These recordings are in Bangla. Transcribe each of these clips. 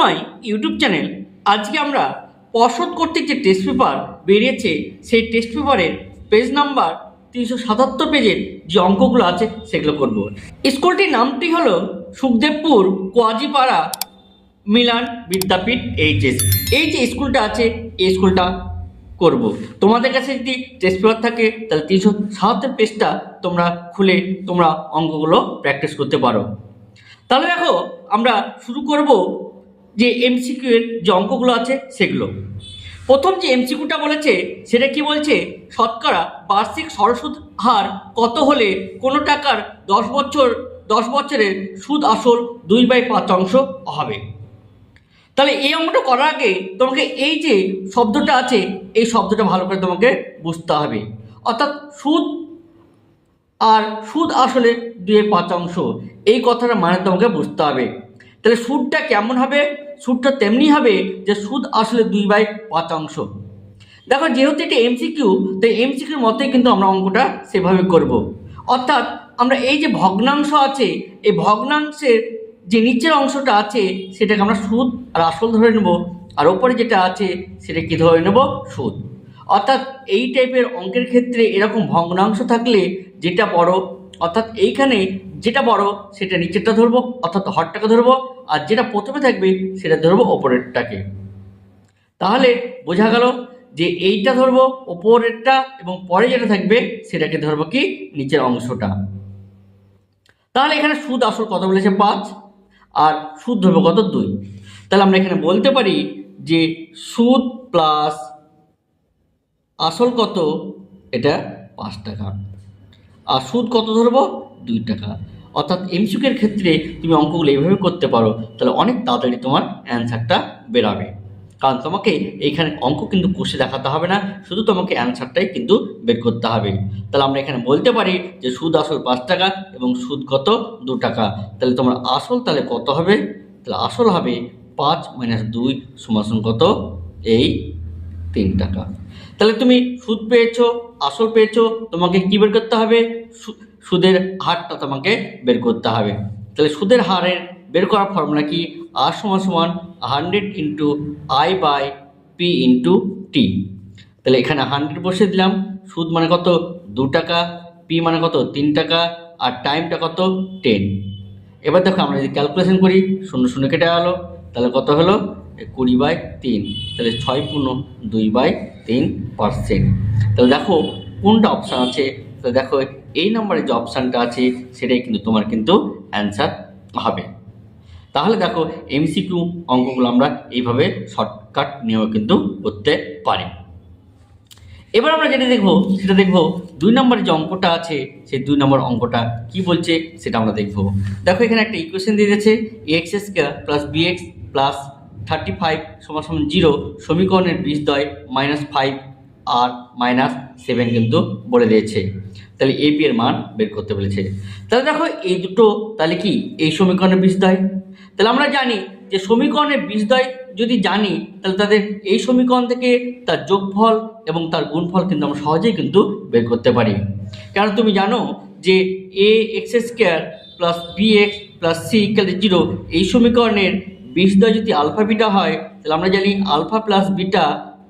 রহস্যময় ইউটিউব চ্যানেল। আজকে আমরা পর্ষদ কর্তৃক যে টেস্ট পেপার বেরিয়েছে সেই টেস্ট পেপারের পেজ নাম্বার 377 পেজের যে অঙ্কগুলো আছে সেগুলো করব। স্কুলটির নামটি হলো সুখদেবপুর কোয়াজিপাড়া মিলান বিদ্যাপীঠ এইচএস। এই যে স্কুলটা আছে এই স্কুলটা করব। তোমাদের কাছে যদি টেস্ট পেপার থাকে তাহলে 377 পেজটা তোমরা খুলে তোমরা অঙ্কগুলো প্র্যাকটিস করতে পারো। তাহলে দেখো আমরা শুরু করব যে এমসিকিউ এর যে অঙ্কগুলো আছে সেগুলো। প্রথম যে এমসিকিউটা বলেছে সেটা কি বলছে, শতকরা বার্ষিক সরলসুদ হার কত হলে কোনো টাকার 10 বছরের সুদ আসল 2/5 হবে। তাহলে এই অঙ্কটা করার আগে তোমাকে এই যে শব্দটা আছে এই শব্দটা ভালো করে তোমাকে বুঝতে হবে। অর্থাৎ সুদ আর সুদ আসলে 2/5 এই কথাটা মানে তোমাকে বুঝতে হবে। তাহলে সুদটা কেমন হবে, সুদটা তেমনি হবে যে সুদ আসলে 2/5। দেখো যেহেতু এটা এমসিকিউ, তো এমসিকিউর মতোই কিন্তু আমরা অঙ্কটা সেভাবে করব। অর্থাৎ আমরা এই যে ভগ্নাংশ আছে এই ভগ্নাংশের যে নিচের অংশটা আছে সেটাকে আমরা সুদ আর আসল ধরে নেব, আর ওপরে যেটা আছে সেটা কি ধরে নেব, সুদ। অর্থাৎ এই টাইপের অঙ্কের ক্ষেত্রে এরকম ভগ্নাংশ থাকলে যেটা বড়, অর্থাৎ এইখানে যেটা বড় সেটা নিচেরটা ধরবো অর্থাৎ হরটাকে ধরবো, আর যেটা প্রথমে থাকবে সেটা ধরবো ওপরেরটাকে। তাহলে বোঝা গেল যে এইটা ধরবো ওপরেরটা এবং পরে যেটা থাকবে সেটাকে ধরবো কি নিচের অংশটা। তাহলে এখানে সুদ আসল কত বলেছে 5, আর সুদ ধরবো কত 2। তাহলে আমরা এখানে বলতে পারি যে সুদ প্লাস আসল কত, এটা 5 টাকা, আর সুদ কত ধরবো 2 টাকা। অর্থাৎ এমসিকিউর ক্ষেত্রে তুমি অঙ্কগুলো এইভাবে করতে পারো, তাহলে অনেক তাড়াতাড়ি তোমার অ্যান্সারটা বেরাবে। কারণ তোমাকে এইখানে অঙ্ক কিন্তু কষে দেখাতে হবে না, শুধু তোমাকে অ্যান্সারটাই কিন্তু বের করতে হবে। তাহলে আমরা এখানে বলতে পারি যে সুদ আসল 5 টাকা এবং সুদ কত 2 টাকা। তাহলে তোমার আসল তাহলে কত হবে, তাহলে আসল হবে 5 - 2 = কত, এই 3 টাকা। তাহলে তুমি সুদ পেয়েছো আসল পেয়েছো, তোমাকে কি বের করতে হবে, সুদের হারটা তোমাকে বের করতে হবে। তাহলে সুদের হারের বের করার ফর্মুলা কি, R = 100 × I/P × T। তাহলে এখানে 100 বসিয়ে দিলাম, সুদ মানে কত 2 টাকা, পি মানে কত 3 টাকা, আর টাইমটা কত 10। এবার দেখো আমরা যদি ক্যালকুলেশন করি 0 0 কেটে গেলো, তাহলে কত হলো 20/3। তাহলে 6 × 2/3%। তাহলে দেখো কোনটা অপশান আছে, তাহলে দেখো এই নম্বরে যে অপশানটা আছে সেটাই কিন্তু তোমার কিন্তু অ্যান্সার হবে। তাহলে দেখো এমসিকিউ অঙ্কগুলো আমরা এইভাবে শর্টকাট নিয়েও কিন্তু করতে পারি। এবার আমরা যেটা দেখবো সেটা দেখবো 2 নম্বরের যে অঙ্কটা আছে সেই 2 নম্বর অঙ্কটা কি বলছে সেটা আমরা দেখবো। দেখো এখানে একটা ইকুয়েশন দিয়ে দিয়েছে, ax² + bx + 35 = 0 সমীকরণের বীজদ্বয় -5 আর -7 কিন্তু বলে দিয়েছে। তাহলে এ বি এর মান বের করতে বলেছে। তাহলে দেখো এই দুটো তাহলে কি এই সমীকরণের বীজদ্বয়। তাহলে আমরা জানি যে সমীকরণের বীজদ্বয় যদি জানি তাহলে তাদের এই সমীকরণ থেকে তার যোগফল এবং তার গুণফল কিন্তু আমরা সহজেই কিন্তু বের করতে পারি। কারণ তুমি জানো যে ax² + bx + c = 0 এই সমীকরণের বীজদ্বয় যদি আলফা বিটা হয় তাহলে আমরা জানি আলফা + বিটা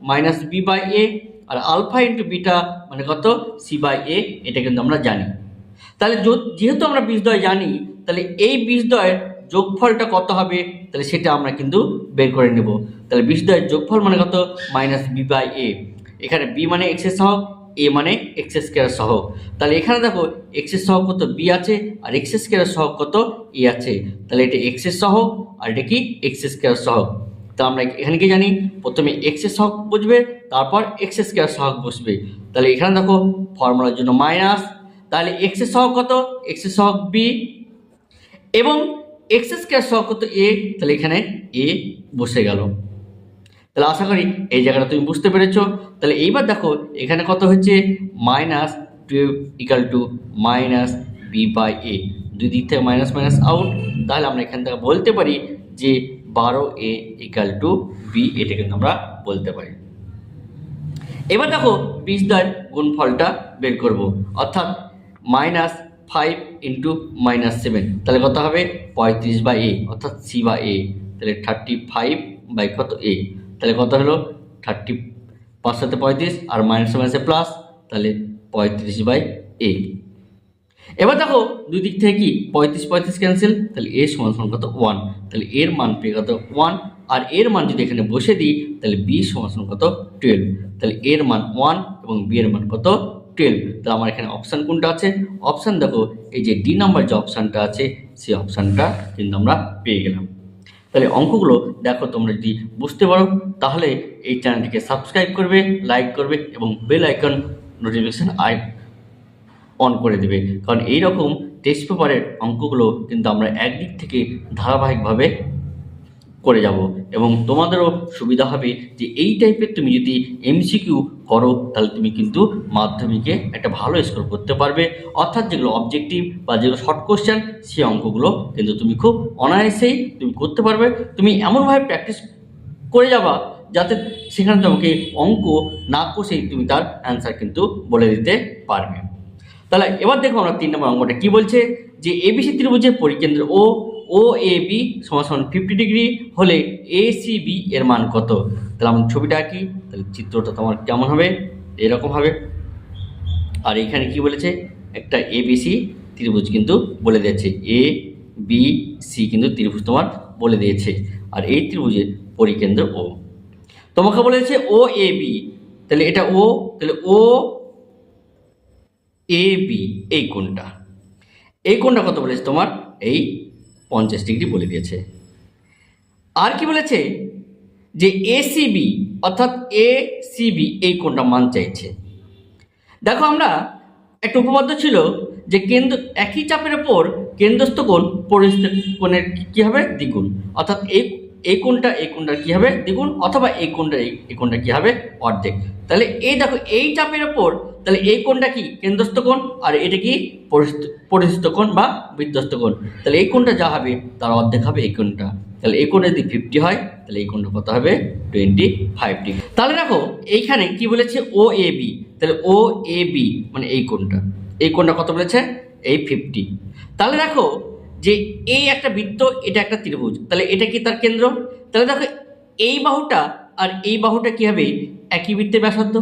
-b/a, আর আলফা × বিটা মানে কত c/a, এটা কিন্তু আমরা জানি। তাহলে যেহেতু আমরা বীজদ্বয় জানি তাহলে এই বীজদ্বয়ের যোগফলটা কত হবে তাহলে সেটা আমরা কিন্তু বের করে নেব। তাহলে বীজদ্বয়ের যোগফল মানে কত -b/a। এখানে b মানে x এর সহগ, a মানে x² এর সহগ। তাহলে এখানে দেখো x এর সহগ কত b আছে, আর x² এর সহগ কত a আছে। তাহলে এটা x এর সহগ আর এটা কি x² এর সহগ। তা আমরা এখানে কি জানি, প্রথমে x এর সহগ বসবে তারপর x² এর সহগ বসবে। তাহলে এখানে দেখো ফর্মুলার জন্য মাইনাস, তাহলে x এর সহগ কত, x এর সহগ b এবং x² সহগ কত a, তাহলে এখানে a বসে গেল। তাহলে আশা করি এই জায়গাটা তুমি বুঝতে পেরেছো। তাহলে এইবার দেখো এখানে কত হচ্ছে -12 = -b/a, দুই দিক থেকে মাইনাস মাইনাস আউট। তাহলে আমরা এখান থেকে বলতে পারি যে 12a = b, এটা কিন্তু আমরা বলতে পারি। এবার দেখো বীজদ্বয়ের গুণফলটা বের করব, অর্থাৎ -5 × -7, তাহলে কত হবে 35/a অর্থাৎ c/a। তাহলে 35 বাই কত এ, তাহলে কত হলো 30, 5 সাথে 35 আর মাইনাসে মাইনাসে প্লাস, তাহলে 35 বাই এ। এবার দেখো দুই দিক থেকে কি 35 ক্যান্সেল, তাহলে এ সমান সমান কত 1, তাহলে এর মান পেয়ে কত 1, আর এর মান যদি এখানে বসে দিই তাহলে বি সমান সমান কত 12, তাহলে এর মান 1 এবং বি এর মান কত 12। তাহলে আমার এখানে অপশান কোনটা আছে, অপশান দেখো এই যে ডি নাম্বার যে অপশানটা আছে সেই অপশানটা কিন্তু আমরা পেয়ে গেলাম। তাহলে অঙ্কগুলো দেখো তোমরা যদি বুঝতে পারো তাহলে এই চ্যানেলটিকে সাবস্ক্রাইব করবে, লাইক করবে এবং বেল আইকন নোটিফিকেশন অন করে দেবে, কারণ এইরকম টেস্ট পেপারের অঙ্কগুলো কিন্তু আমরা একদিক থেকে ধারাবাহিকভাবে করে যাব এবং তোমাদেরও সুবিধা হবে যে এই টাইপের তুমি যদি এমসিকিউ করো তাহলে তুমি কিন্তু মাধ্যমিকে একটা ভালো স্কোর করতে পারবে, অর্থাৎ যেগুলো অবজেক্টিভ বা যেগুলো শর্ট কোশ্চেন সেই অঙ্কগুলো কিন্তু তুমি খুব অনায়াসেই তুমি করতে পারবে। তুমি এমনভাবে প্র্যাকটিস করে যাবা যাতে সেখানে তোমাকে অঙ্ক না কষেই তুমি তার অ্যান্সার কিন্তু বলে দিতে পারবে। তাহলে এবার দেখো আমরা 3 নম্বর অঙ্কটা কি বলছে, যে এবিসি ত্রিভুজের পরিকেন্দ্র ও এ বি সমান 50 ডিগ্রি হলে এ সি বি এর মান কত। তাহলে আমরা ছবিটা আঁকি, তাহলে চিত্রটা তোমার কেমন হবে, এরকম হবে। আর এখানে কি বলেছে, একটা এবিসি ত্রিভুজ কিন্তু বলে দিয়েছে, এ বি সি কিন্তু ত্রিভুজ তোমার বলে দিয়েছে, আর এই ত্রিভুজের পরিকেন্দ্র ও তোমাকে বলেছে ও এ বি, তাহলে এটা ও, তাহলে ও এ বি এই কোণটা কত বলেছে তোমার, এই 50 ডিগ্রি বলে দিয়েছে। আর কি বলেছে যে এসিবি অর্থাৎ এসিবি এই কোণটা মান চাইছে। দেখো আমরা একটা উপপাদ্য ছিল যে কেন্দ্র একই চাপের ওপর কেন্দ্রস্থ কোণ পরিস্থ কোণের কি হবে দ্বিগুণ, অর্থাৎ এই কোণটার কি হবে দ্বিগুণ, অথবা এই কোণটা কি হবে অর্ধেক। তাহলে এই দেখো এই চাপের ওপর তাহলে এই কোণটা কি কেন্দ্রস্থ কোণ আর এটা কি পরিস্থিত কোণ বা বিধ্বস্ত কোণ, তাহলে এই কোণটা যা হবে তার অর্ধেক হবে এই কোণটা। তাহলে এই কোণে যদি 50 হয় তাহলে এই কোণটা কত হবে 25 ডিগ্রি। তাহলে দেখো এইখানে কি বলেছে ও এ বি, তাহলে ও এ বি মানে এই কোণটা কত বলেছে এই 50। তাহলে দেখো যে এই একটা বৃত্ত, এটা একটা ত্রিভুজ, তাহলে এটা কি তার কেন্দ্র। তাহলে দেখো এই বাহুটা আর এই বাহুটা কি হবে একই বৃত্তের ব্যাসার্ধ,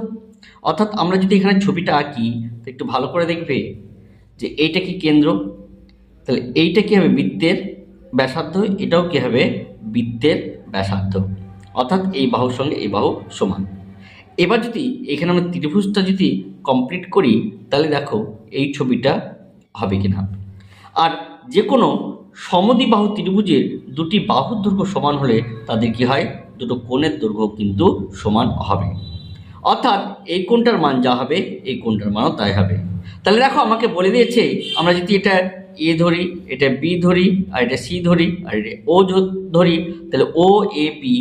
অর্থাৎ আমরা যদি এখানে ছবিটা আঁকি তো একটু ভালো করে দেখবে যে এইটা কি কেন্দ্র, তাহলে এইটা কি হবে বৃত্তের ব্যাসার্ধ, এটাও কি হবে বৃত্তের ব্যাসার্ধ, অর্থাৎ এই বাহুর সঙ্গে এই বাহু সমান। এবার যদি এখানে আমরা ত্রিভুজটা যদি কমপ্লিট করি তাহলে দেখো এই ছবিটা হবে কিনা। আর যে কোনো সমদ্বিবাহু ত্রিভুজের দুটি বাহুর দৈর্ঘ্য সমান হলে তাদের কি হয় দুটো কোণের দৈর্ঘ্য কিন্তু সমান হবে, অর্থাৎ এই কোণটার মান যা হবে এই কোণটার মানও তাই হবে। তাহলে দেখো আমাকে বলে দিয়েছে আমরা যদি এটা এ ধরি, এটা বি ধরি, আর এটা সি ধরি, আর এটা ও ধরি, তাহলে ও এ বি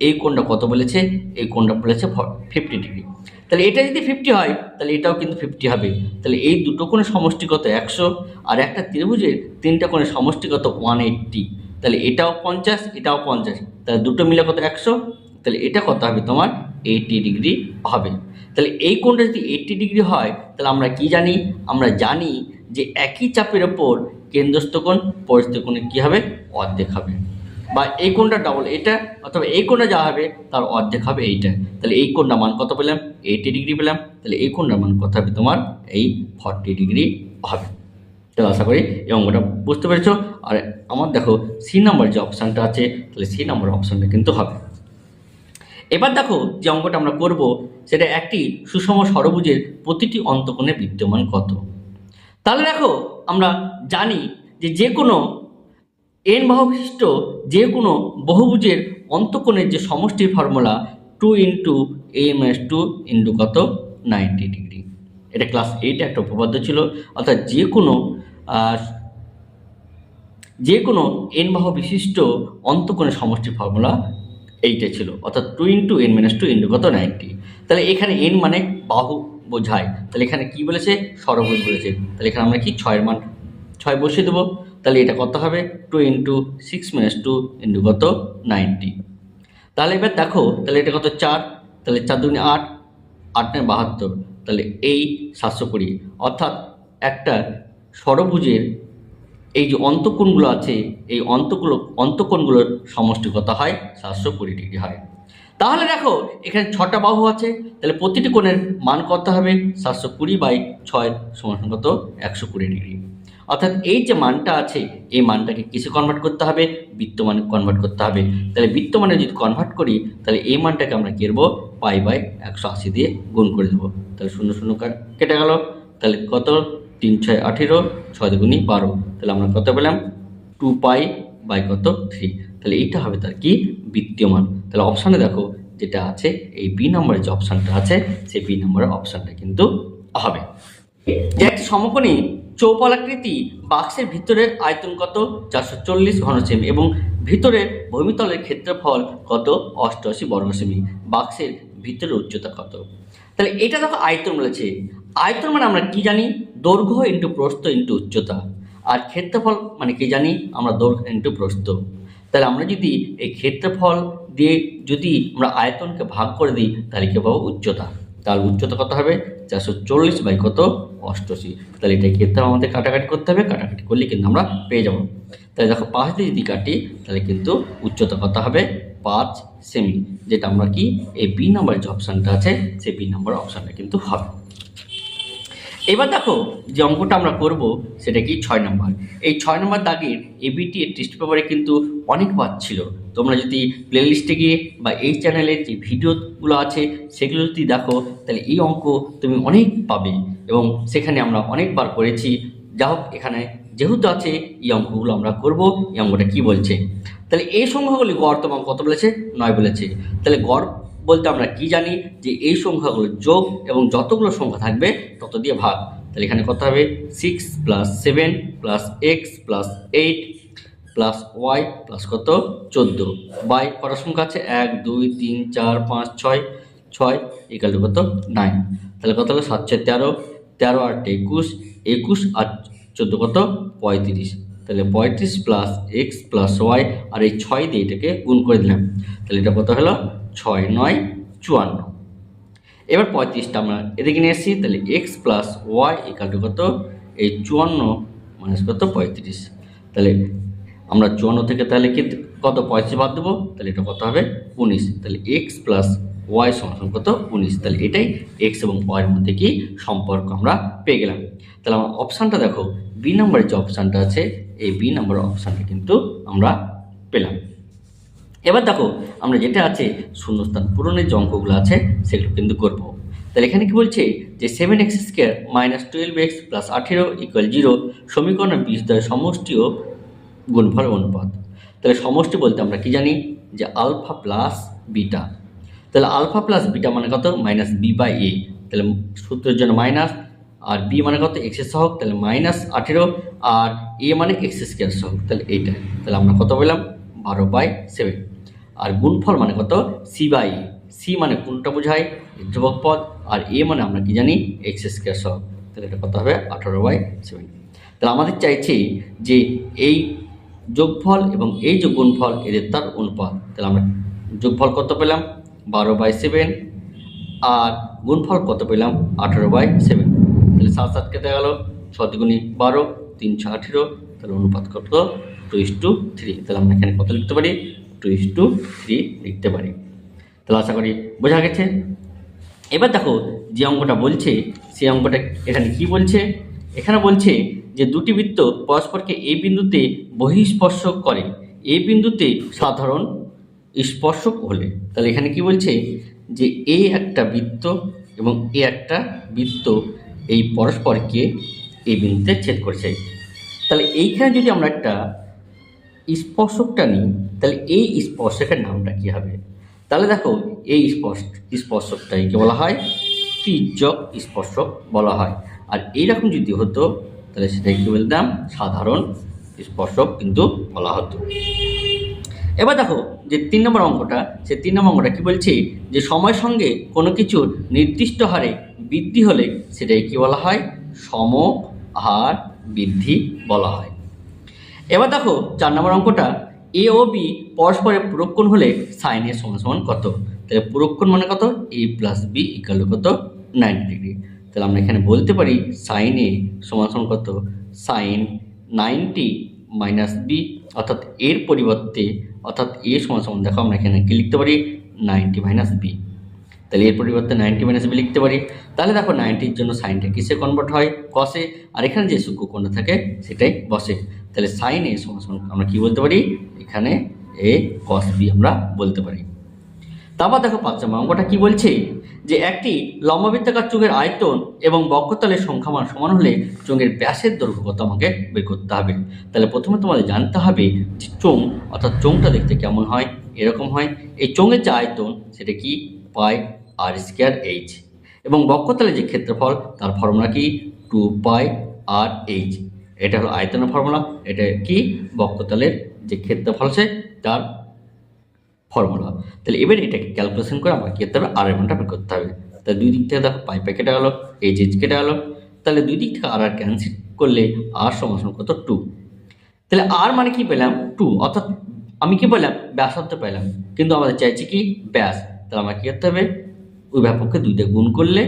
এই কোণটা কত বলেছে, এই কোণটা বলেছে 50 ডিগ্রি। তাহলে এটা যদি 50 হয় তাহলে এটাও কিন্তু 50 হবে। তাহলে এই দুটো কোণের সমষ্টিগত 100, আর একটা ত্রিভুজের তিনটা কোণের সমষ্টিগত 180, তাহলে এটাও 50 এটাও 50, তাহলে দুটো মিলে কত 100, তাহলে এটা কত হবে তোমার 80 ডিগ্রি হবে। তাহলে এই কোণটা যদি 80 ডিগ্রি হয় তাহলে আমরা কি জানি, আমরা জানি যে একই চাপের ওপর কেন্দ্রস্থ কোণ পরিস্থিত কোণের কী হবে অর্ধেক হবে, বা এই কোণটা ডবল এটা, অথবা এই কোণটা যা হবে তার অর্ধেক হবে এইটা। তাহলে এই কোণটা মান কত পেলাম 80 ডিগ্রি পেলাম, তাহলে এই কোণটার মান কত হবে তোমার এই 40 ডিগ্রি হবে। তাহলে আশা করি এই অঙ্কটা বুঝতে পেরেছো। আর আমার দেখো সি নাম্বার যে অপশানটা আছে তাহলে সি নাম্বার অপশানটা কিন্তু হবে। এবার দেখো যে অঙ্কটা আমরা করব সেটা একটি সুষম ষড়ভুজের প্রতিটি অন্তঃকোণে বিদ্যমান কত। তাহলে দেখো আমরা জানি যে কোনো এন বাহু বিশিষ্ট যে কোনো বহুভুজের অন্তঃকোণের যে সমষ্টির ফর্মুলা 2 × a-2 ইন্টু কত 90 ডিগ্রি। এটা ক্লাস 8 একটা উপপাদ্য ছিল, অর্থাৎ যে কোনো এন বাহু বিশিষ্ট অন্তঃকোণের সমষ্টির ফর্মুলা এইটা ছিল, অর্থাৎ 2 × n-2 ইন্টু কত 90। তাহলে এখানে এন মানে বাহু বোঝায়, তাহলে এখানে কি বলেছে ষড়ভুজ বলেছে, তাহলে এখানে আমরা কি 6 এর মান 6 বসিয়ে দেবো। তাহলে এটা কত হবে 2 × 6-2 ইন্টু কত 90। তাহলে এবার দেখো তাহলে এটা কত 4, তাহলে 4 2 8, 8 9 72, তাহলে এই 720, অর্থাৎ একটা ষড়ভুজের এই যে অন্তঃকোণগুলো আছে এই অন্তঃকোণগুলোর সমষ্টি কত হয় 720 ডিগ্রি হয়। তাহলে দেখো এখানে 6টা বাহু আছে, তাহলে প্রতিটি কোণের মান কত হবে 720/6 সমান কত 120 ডিগ্রি। অর্থাৎ এই যে মানটা আছে এই মানটাকে কিসে কনভার্ট করতে হবে, বৃত্তমানে কনভার্ট করতে হবে। তাহলে বৃত্তমানে যদি কনভার্ট করি তাহলে এই মানটাকে আমরা কি করবো π/180 দিয়ে গুণ করে দেবো। তাহলে 0 0 কেটে গেল, তাহলে কত 3 6 18, 6 2 12, তাহলে আমরা কত পেলাম 2π/3। তাহলে এইটা হবে তার কি বৃত্তীয় মান। তাহলে অপশানে দেখো যেটা আছে এই বি নম্বরের যে অপশানটা আছে সেই বি নম্বরের অপশানটা কিন্তু হবে। যে একটি সমকোণী চৌপলাকৃতি বাক্সের ভিতরের আয়তন কত 440 ঘনসেমি এবং ভিতরের ভূমিতলের ক্ষেত্রফল কত 88 বর্গ সেমি, বাক্সের ভিতরের উচ্চতা কত। তাহলে এটা দেখো আয়তন বলেছে, আয়তন মানে আমরা কি জানি দৈর্ঘ্য ইন্টু প্রস্থ ইন্টু উচ্চতা, আর ক্ষেত্রফল মানে কি জানি আমরা দৈর্ঘ্য ইন্টু প্রস্থ। তাহলে আমরা যদি এই ক্ষেত্রফল দিয়ে যদি আমরা আয়তনকে ভাগ করে দিই তাহলে কি পাবো উচ্চতা। তাহলে উচ্চতা কত হবে 440/কত 88। তাহলে এটা ক্ষেত্রে আমাদের কাটাকাটি করতে হবে, কাটাকাটি করলে কিন্তু আমরা পেয়ে যাব। তাহলে দেখো 5 দিয়ে যদি কাটি তাহলে কিন্তু উচ্চতা কত হবে 5 সেমি, যেটা আমরা কি এই বি নম্বরের যে অপশানটা আছে সেই বি নম্বরের অপশানটা কিন্তু হবে। এবার দেখো যে অঙ্কটা আমরা করব সেটা কি 6 নম্বর। এই 6 নম্বর দাগের এবিটি এর টেস্ট পেপারে কিন্তু অনেকবার ছিল। তোমরা যদি প্লেলিস্টে গিয়ে বা এই চ্যানেলের যে ভিডিওগুলো আছে সেগুলো যদি দেখো তাহলে এই অঙ্ক তুমি অনেক পাবে এবং সেখানে আমরা অনেকবার করেছি। যা হোক এখানে যেহেতু আছে এই অঙ্কগুলো আমরা করব। এই অঙ্কটা কি বলছে, তাহলে এই সংখ্যাগুলি গড় তোমার কত বলেছে 9 বলেছে। তাহলে গড় বলতে আমরা কি জানি যে এই সংখ্যাগুলো যোগ এবং যতগুলো সংখ্যা থাকবে তত দিয়ে ভাগ। তাহলে এখানে কত হবে 6 + 7 + x + 8 + y + কত 14 বাই কত সংখ্যা আছে 1 2 3 4 5 6 6 = কত 9। তাহলে কত হলো 7 6 13, 13 আর 21, 21 আর 14 কত 35। তাহলে 35 + x + y আর এই 6 দিয়ে এটাকে গুণ করে দিলাম। তাহলে এটা কত হলো 6 9 54। এবার 35টা আমরা এদিকে নিয়ে এসেছি, তাহলে x + y = কত এই 54 - কত 35। তাহলে আমরা 54 থেকে তাহলে কি কত 35 বাদ দেবো, তাহলে এটা কত হবে 19। তাহলে x + y = কত 19। তাহলে এটাই x এবং y এর মধ্যে কি সম্পর্ক আমরা পেয়ে গেলাম। তাহলে আমার অপশানটা দেখো বি নম্বরের যে অপশানটা আছে এই বি নম্বরের অপশানটা কিন্তু আমরা পেলাম। এবার দেখো আমরা যেটা আছে শূন্যস্থান পূরণের যে অঙ্কগুলো আছে সেগুলো কিন্তু করব। তাহলে এখানে কি বলছে যে 7x² - 12x + 18 = 0 সমীকরণের বীজদ্বয়ের সমষ্টি ও গুণফল অনুপাত। তাহলে সমষ্টি বলতে আমরা কি জানি যে আলফা প্লাস বিটা। তাহলে আলফা প্লাস বিটা মানে কত -b/a। তাহলে সূত্রের জন্য মাইনাস, আর বি মানে কত x এর সহগ, তাহলে -18 আর a মানে x² সহগ, তাহলে এইটা। তাহলে আমরা কত পেলাম 12/7। আর গুণফল মানে কত c/a। c মানে কোনটা বোঝায় ধ্রুবক পদ, আর a মানে আমরা কি জানি x² সহগ। তাহলে এটা কত হবে 18/7। তাহলে আমাদের চাইছে যে এই যোগফল এবং এই যে গুণফল এদের তার অনুপাত। তাহলে আমরা যোগফল কত পেলাম 12/7 আর গুণফল কত পেলাম 18/7। তাহলে 7 7 কেটে গেল, 6 2 12, 3 6 18। তাহলে অনুপাত কত 2:3। তাহলে আমরা এখানে কত লিখতে পারি 2:3 লিখতে পারি। তাহলে আশা করি বোঝা গেছে। এবার দেখো যে অঙ্কটা বলছে সেই অঙ্কটা এখানে কি বলছে, এখানে বলছে যে দুটি বৃত্ত পরস্পরকে এই বিন্দুতে বহিঃস্পর্শ করে, এই বিন্দুতে সাধারণ স্পর্শক হলে। তাহলে এখানে কি বলছে যে এই একটা বৃত্ত এবং এই একটা বৃত্ত এই পরস্পরকে এই বিন্দুতে ছেদ করছে। তাহলে এইখানে যদি আমরা একটা স্পর্শকটা নিই তাহলে এই স্পর্শকের নামটা কি হবে। তাহলে দেখো এই স্পর্শকটাকে বলা হয় তির্যক স্পর্শক বলা হয়। আর এইরকম যদি হতো তাহলে সেটাকে কি বলতাম সাধারণ স্পর্শক কিন্তু বলা হতো। এবার দেখো যে 3 নম্বর অঙ্কটা, সেই 3 নম্বর অঙ্কটা কি বলছে যে সময়ের সঙ্গে কোনো কিছুর নির্দিষ্ট হারে বৃদ্ধি হলে সেটাকে কি বলা হয় সমহার বৃদ্ধি বলা হয়। এবার দেখো 4 নম্বর অঙ্কটা এ ও বি পরস্পরের পূরককোণ হলে সাইন এ সমান কত। তাহলে পূরককোণ মানে কত a + b = কত 90 ডিগ্রি। তাহলে আমরা এখানে বলতে পারি সাইন এ সমান কত সাইন 90 মাইনাস বি, অর্থাৎ এর পরিবর্তে অর্থাৎ এ সমান সমান দেখো আমরা এখানে কি লিখতে পারি 90 মাইনাস বি, তাহলে এর পরিবর্তে 90 মাইনাস বি লিখতে পারি। তাহলে দেখো 90-র জন্য সাইনটা কিসে কনভার্ট হয়, কসে, আর এখানে যে সূক্ষ্ম কোণটা থাকে সেটাই বসে। তাহলে সাইন এ সমান সমান আমরা কি বলতে পারি, এখানে এ কস বি আমরা বলতে পারি। তারপর দেখো 5 নম্বর অঙ্কটা কি বলছে, যে একটি লম্ববৃত্তাকার চোঙের আয়তন এবং বক্ষতলের সংখ্যামান সমান হলে চোঙের ব্যাসের দৈর্ঘ্য কত আমাকে বের করতে হবে। তাহলে প্রথমে তোমাদের জানতে হবে যে চোঙ অর্থাৎ চোঙটা দেখতে কেমন হয়, এরকম হয়। এই চোঙের যে আয়তন সেটা কি পাই আর স্কোয়ার এইচ, এবং বক্ষতলের যে ক্ষেত্রফল তার ফর্মুলা কি 2 পাই আর এইচ। এটা হলো আয়তনের ফর্মুলা, এটা কি বক্ষতলের যে ক্ষেত্রফল সে তার ফর্মুলা। তাহলে এবার এটাকে ক্যালকুলেশন করে আমাকে কি করতে হবে, আর এর মানটা বের করতে হবে। তাহলে দুই দিক থেকে দেখো পাই পাই কেটে গেলো, এইচ এইচ কেটে গেলো, তাহলে দুই দিক থেকে আর আর ক্যান্সেল করলে আর সমান সমান কত 2। তাহলে আর মানে কি পেলাম 2, অর্থাৎ আমি কি পেলাম ব্যাসার্ধ পেলাম, কিন্তু আমাদের চাইছি কি ব্যাস। তাহলে আমাকে কি করতে হবে, উভয় পক্ষে 2 দিয়ে গুণ করলে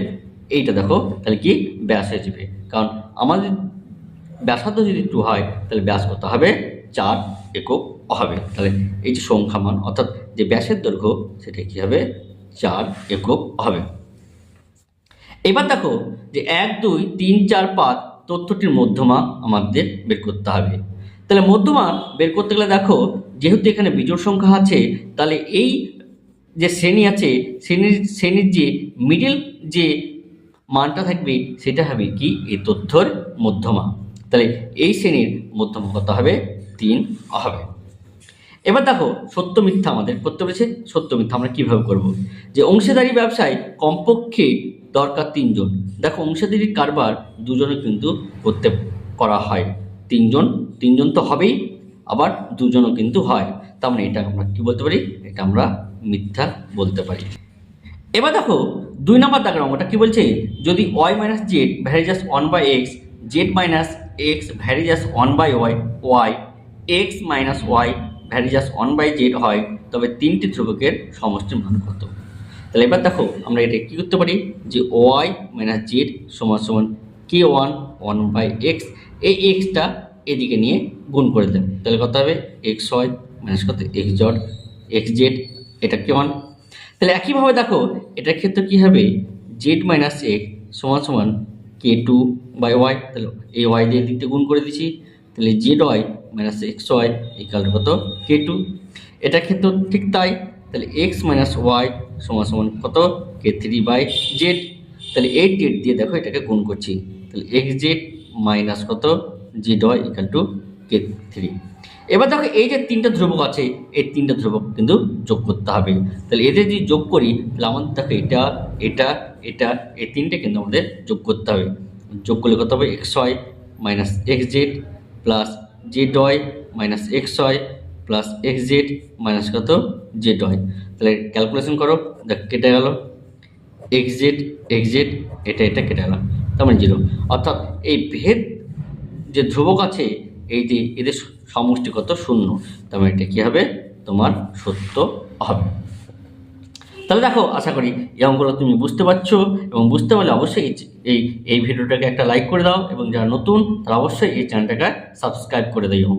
এইটা দেখো তাহলে কি ব্যাস হয়ে যাবে, কারণ আমাদের ব্যাসার্ধ যদি 2 হয় তাহলে ব্যাস কত হবে 4 একক হবে। তাহলে এই যে সংখ্যামান অর্থাৎ যে ব্যাসের দৈর্ঘ্য সেটা কি হবে 4 একক হবে। এবার দেখো যে 1 2 3 4 5 তথ্যটির মধ্যমা আমাদের বের করতে হবে। তাহলে মধ্যমা বের করতে গেলে দেখো যেহেতু এখানে বিজোড় সংখ্যা আছে, তাহলে এই যে শ্রেণী আছে শ্রেণীর যে মিডল যে মানটা থাকবে সেটা হবে কি এই তথ্যর মধ্যমা। তাহলে এই শ্রেণীর মধ্যমা কত হবে 3 হবে। এবার দেখো সত্য মিথ্যা আমাদের করতে বলেছে। সত্য মিথ্যা আমরা কিভাবে করব, যে অংশীদারি ব্যবসায় কমপক্ষে দরকার 3 জন। দেখো অংশীদারি কারবার দুজনে কিন্তু করা হয়, 3 জন তো হবেই, আবার দুজনও কিন্তু হয়। তার মানে এটা আমরা কি বলতে পারি, এটা আমরা মিথ্যা বলতে পারি। এবার দেখো 2 নম্বর দাগের অঙ্কটা কি বলছে, যদি y minus z varies as 1/x, z minus x varies as 1/y, y x minus y varies as 1/z হয়, তবে 3টি ধ্রুবকের সমষ্টির মান কত। তাহলে এবার দেখো আমরা এটা কি করতে পারি, যে y মাইনাস জেড সমান সমান k1 1/x, এই এক্সটা এদিকে নিয়ে গুণ করে দেন, তাহলে কত হবে xy মাইনাস কত xz, এটা k1। তাহলে একইভাবে দেখো এটার ক্ষেত্রে কি হবে, জেড মাইনাস এক্স সমান সমান k2/y, তাহলে এই y দিয়ে দিকতে গুণ করে দিচ্ছি, তাহলে z y minus x y equal কত k2। এটার ক্ষেত্রে ঠিক তাই, তাহলে এক্স মাইনাস ওয়াই সমান সমান কত k3/z, তাহলে এই জেড দিয়ে দেখো এটাকে গুণ করছি, তাহলে xz মাইনাস কত z y equal to k3। এবার দেখো এই যে 3টা ধ্রুবক আছে, এই 3টা ধ্রুবক কিন্তু যোগ করতে হবে। তাহলে এদের যদি যোগ করি তাহলে আমাদের দেখো এটা এটা এটা এই 3টে কিন্তু আমাদের যোগ করতে হবে। যোগ করলে কত হবে xy minus xz plus z y minus xy plus xz minus কত জেড ওয়াই। তাহলে ক্যালকুলেশন করো, দেখ কেটে গেল xz এটা এটা কেটে গেল, তার মানে 0। অর্থাৎ এই ভেদ যে ধ্রুবক আছে এই যে এদের সমষ্টি কত 0, তার মানে এটা কী হবে তোমার সত্য হবে। তাহলে দেখো আশা করি এই অঙ্কগুলো তুমি বুঝতে পারছো, এবং বুঝতে পারলে অবশ্যই এই ভিডিওটাকে একটা লাইক করে দাও, এবং যারা নতুন তারা অবশ্যই এই চ্যানেলটাকে সাবস্ক্রাইব করে দিও।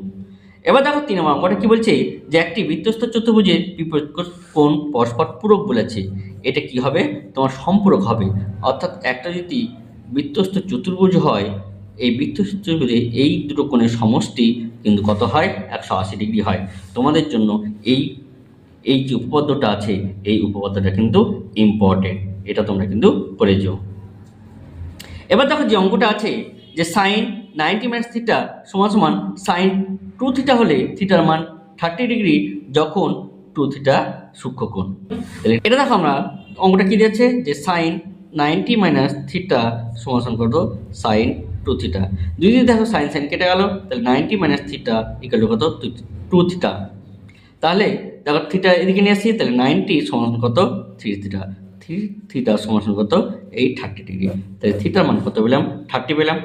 এবার দেখো 3 নম্বর অঙ্কটা কি বলছে, যে একটি বৃত্তস্থ চতুর্ভুজের বিপরীত কোণ পরস্পর পূরক বলেছে, এটা কি হবে তোমার সম্পূরক হবে। অর্থাৎ একটা যদি বৃত্তস্থ চতুর্ভুজ হয়, এই বৃত্তস্থ চতুর্ভুজে এই দুটো কোণের সমষ্টি কিন্তু কত হয় 180 ডিগ্রি হয়। তোমাদের জন্য এই যে উপপাদ্যটা আছে এই উপপাদ্যটা কিন্তু ইম্পর্টেন্ট, এটা তোমরা কিন্তু করে যেও। এবার দেখো যে অঙ্কটা আছে, যে সাইন 90 মাইনাস থিটা সমান সমান সাইন 2 থিটা হলে থিটার মান 30 ডিগ্রি যখন 2 থিটা সূক্ষ্মকোণ। তাহলে এটা দেখো আমরা অঙ্কটা কি দিয়েছে, যে সাইন 90 মাইনাস থিটা সমান সমান কত সাইন 2 থিটা। যদি দেখো সাইন সাইন কেটে গেল, তাহলে 90 মাইনাস থিটা ইকুয়াল টু কত 2 থিটা। তাহলে দেখো থিটা এদিকে নিয়ে আসি, তাহলে 90 সমান কত 3 থিটা, 3 থিটা সমান কত এই 30 ডিগ্রি। তাহলে থিটার মান কত পেলাম 30 পেলাম।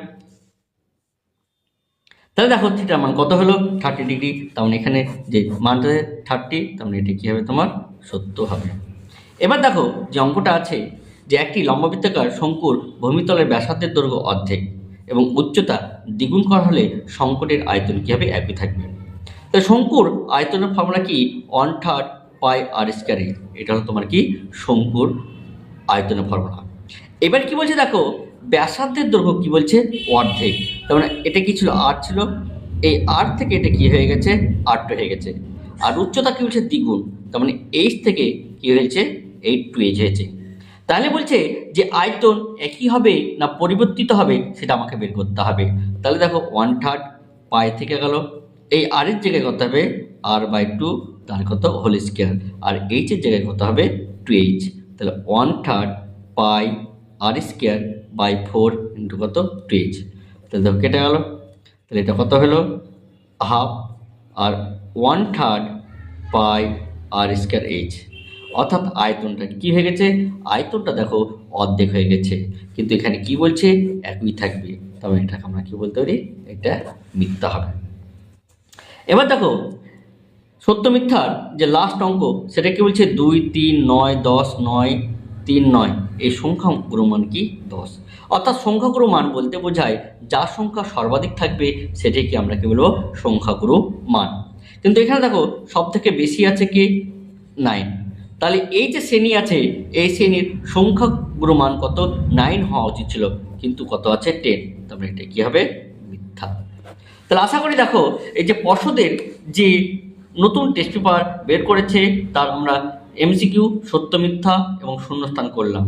তাহলে দেখো থিটার মান কত হলো 30 ডিগ্রি, তার মানে এখানে যে মানটা 30, তার মানে এটা কী হবে তোমার সত্য হবে। এবার দেখো যে অঙ্কটা আছে, যে একটি লম্ববৃত্তাকার শঙ্কুর ভূমিতলের ব্যাসার্ধের দৈর্ঘ্য অর্ধেক, এবং উচ্চতা দ্বিগুণ করা হলে শঙ্কুটির আয়তন কী হবে? একই থাকবে। তো শঙ্কুর আয়তনের ফর্মুলা কি? 1/3 পাই আর স্কয়ার এইচ। এটা হলো তোমার কি? শঙ্কুর আয়তনের ফর্মুলা। এবার কি বলছে দেখো, ব্যাসার্ধের দৈর্ঘ্য কি বলছে? অর্ধেক। তার মানে এটা কি ছিল? আর ছিল, এই আর থেকে এটা কি হয়ে গেছে? R2 হয়ে গেছে। আর উচ্চতা কি বলছে? দ্বিগুণ। তার মানে এইচ থেকে কি হয়েছে? 8 হয়েছে। তাহলে বলছে যে আয়তন একই হবে না পরিবর্তিত হবে সেটা আমাকে বের করতে হবে। তাহলে দেখো 1/3 পাই থেকে গেল, এই আর এর জায়গায় কত হবে? R/2, তার কত? Whole square. আর এইচ এর জায়গায় কত হবে? 2h। তাহলে 1/3 পাই আর স্কয়ার বাই 4 ইন্টু কত? 2h। তাহলে দেখো কেটে গেল। তাহলে এটা কত হলো? হাফ আর 1/3 পাই আর স্কয়ার এইচ। অর্থাৎ আয়তনটা কি হয়ে গেছে? আয়তনটা দেখো অর্ধেক হয়ে গেছে, কিন্তু এখানে কি বলছে? একই থাকবে। তবে এটাকে আমরা কি বলতে পারি? এটা মিথ্যা হবে। এবার দেখো সত্য মিথ্যার যে লাস্ট অঙ্ক সেটা কি বলছে? 2, 3, 9, 10, 9, 3, 9। এই সংখ্যাগুলো মান কি? 10। অর্থাৎ সংখ্যাগুলো মান বলতে বোঝায় যার সংখ্যা সর্বাধিক থাকবে সেটাকে আমরা কি বলবো? সংখ্যাগুলো মান। কিন্তু এখানে দেখো সব থেকে বেশি আছে কি? 9। তাহলে এই যে শ্রেণী আছে, এই শ্রেণীর সংখ্যাগুলো মান কত? 9 হওয়া উচিত ছিল, কিন্তু কত আছে? 10। তারপরে এটা কি হবে? মিথ্যা। তাহলে আশা করি দেখো এই যে পর্ষদের যে নতুন টেস্ট পেপার বের করেছে তার আমরা এমসিকিউ, সত্য মিথ্যা এবং শূন্যস্থান করলাম।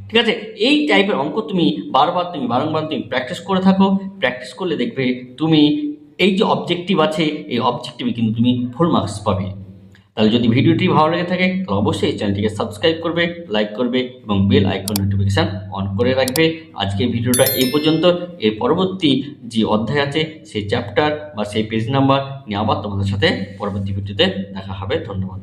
ঠিক আছে, এই টাইপের অঙ্ক তুমি বারংবার তুমি প্র্যাকটিস করে থাকো। প্র্যাকটিস করলে দেখবে তুমি এই যে অবজেক্টিভ আছে এই অবজেক্টিভে কিন্তু তুমি ফুল মার্কস পাবে। তাহলে যদি ভিডিওটি ভালো লেগে থাকে তাহলে অবশ্যই এই চ্যানেলটিকে সাবস্ক্রাইব করবে, লাইক করবে এবং বেল আইকন নোটিফিকেশান অন করে রাখবে। আজকের ভিডিওটা এই পর্যন্ত। এর পরবর্তী যে অধ্যায় আছে সেই চ্যাপ্টার বা সেই পেজ নাম্বার নিয়ে আবার তোমাদের সাথে পরবর্তী ভিডিওতে দেখা হবে। ধন্যবাদ।